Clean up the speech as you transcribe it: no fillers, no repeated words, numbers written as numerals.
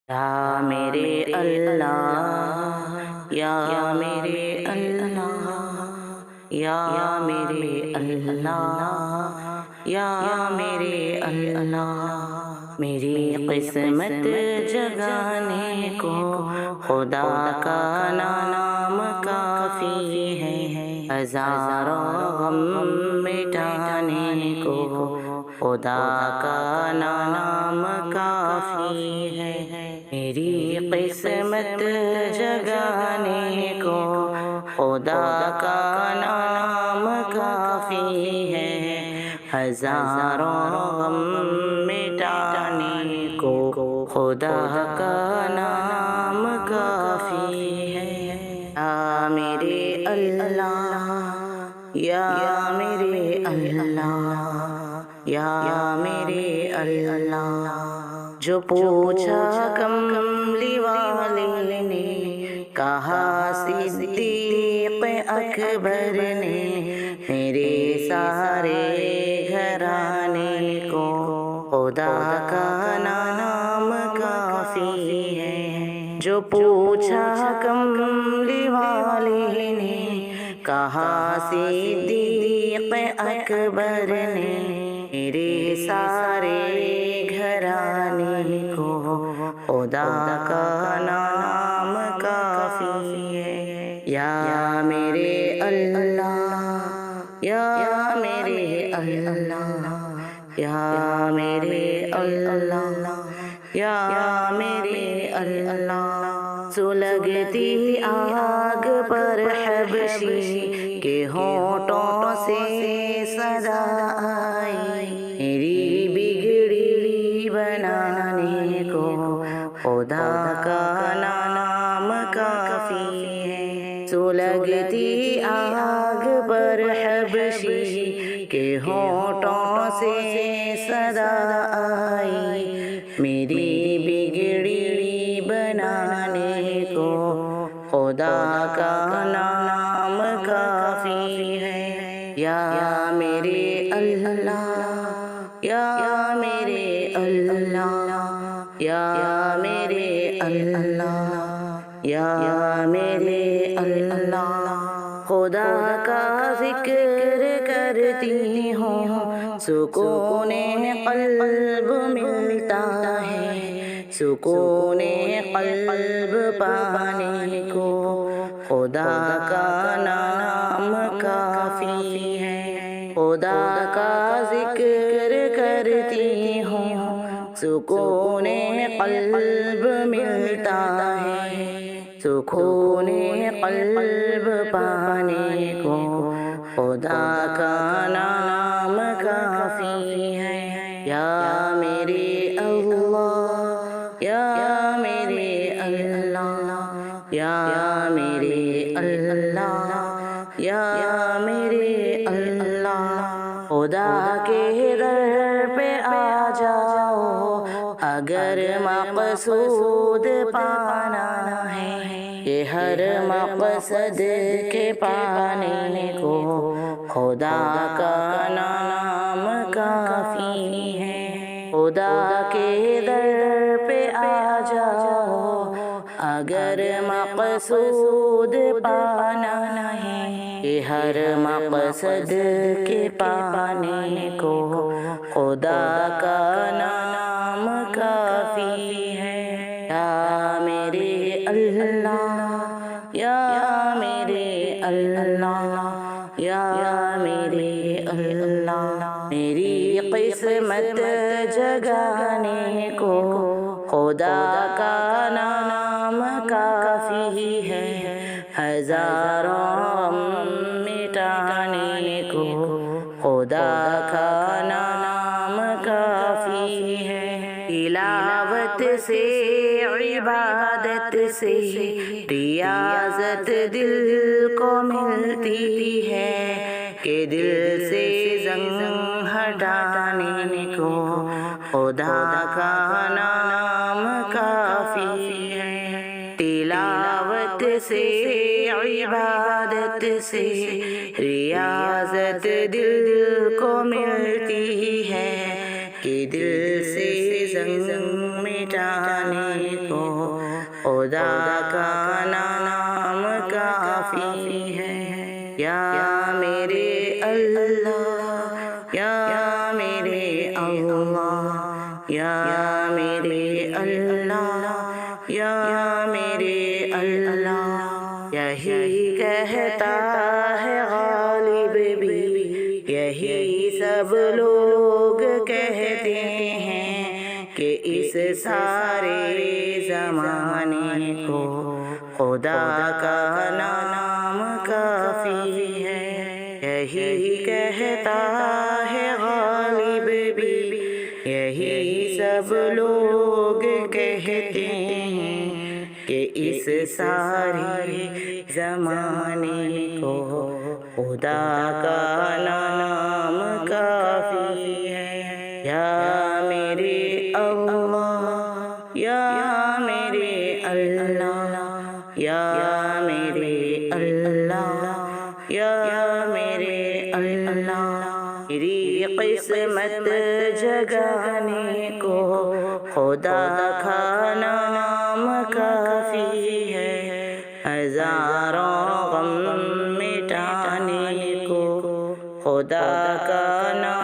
یا میرے اللہ، یا میرے اللہ، یا میرے اللہ، یا میرے اللہ، میری قسمت جگانے کو خدا کا نام کافی ہے، ہزاروں غم مٹانے کو خدا کا نام کافی ہے، میری قسمت جگانے کو خدا کا نام کافی ہے، ہزاروں غم مٹانے کو خدا کا نام کافی ہے، یا میرے اللہ، یا میرے اللہ، یا میرے اللہ، جو پوچھا کملی والے نے، کہا صدیق اکبر نے، میرے سارے گھرانے کو خدا کا نام کافی ہے، جو پوچھا کملی والے نے، کہا صدیق اکبر نے، میرے سارے گھرانے کو خدا کا نام کافی ہے، یا میرے اللہ، یا میرے اللہ، یا میرے اللہ، یا میرے اللہ، سلگتی آگ پر حبشی کے ہونٹوں سے صدا آئی، میری بگڑی بنانے کو خدا کا نام کافی ہے، سلگتی آگ پر حبشی کے ہونٹوں سے صدا آئی، میری بگڑی بنانے کو خدا کا نام کافی ہے، یا میرے اللہ، یا میرے اللہ، یا میرے اللہ، یا میرے اللہ، خدا کا ذکر کرتی ہوں سکون قلب ملتا ہے، سکون قلب پانے کو خدا کا نام کافی ہے، خدا کا ذکر کرتی ہوں سکون قلب ملتا ہے، سکون قلب پانے کو خدا کا نام کافی ہے، یا میرے اللہ، یا میرے اللہ، یا میرے اللہ، یا میرے اللہ، خدا کے در پہ آ جاؤ اگر مقصود پانا ہے، یہ ہر مقصد کے پانے کو خدا کا نام کافی ہے، خدا کے در پہ آ جاؤ اگر مقصود پانا ہے، یہ ہر مقصد کے پانے کو خدا کا نام کافی ہے، یا میرے اللہ، یا میرے اللہ، یا میرے اللہ، میری قسمت جگانے کو خدا کا نام کافی ہے، ہزاروں غم مٹانے کو خدا کا نام کافی ہے، تلاوت سے عبادت سے ریاضت دل کو ملتی ہے، کہ دل سے زنگ ہٹانے کو خدا کا نام کافی ہے، تلاوت سے عبادت سے ریاضت دل کو ملتی ہے، کہ دل سے زنگ مٹانے کو خدا کا نام کافی ہے یا میرے اللہ یا میرے اللہ یا میرے اللہ یا میرے اللہ یہی کہتا ہے غالب بھی یہی سب لوگ کہتے ہیں کہ اس سارے زمانے کو خدا کا نام کافی ہے یہی کہتا ہے غالب بھی یہی سب لوگ کہتے ہیں کہ اس سارے زمانے کو خدا کا نام کافی ہے یا میرے اللہ یا میرے اللہ یا میرے اللہ یا میرے اللہ میری قسمت جگانے کو خدا کا نام کافی ہے ہزاروں غم مٹانے کو خدا کا نام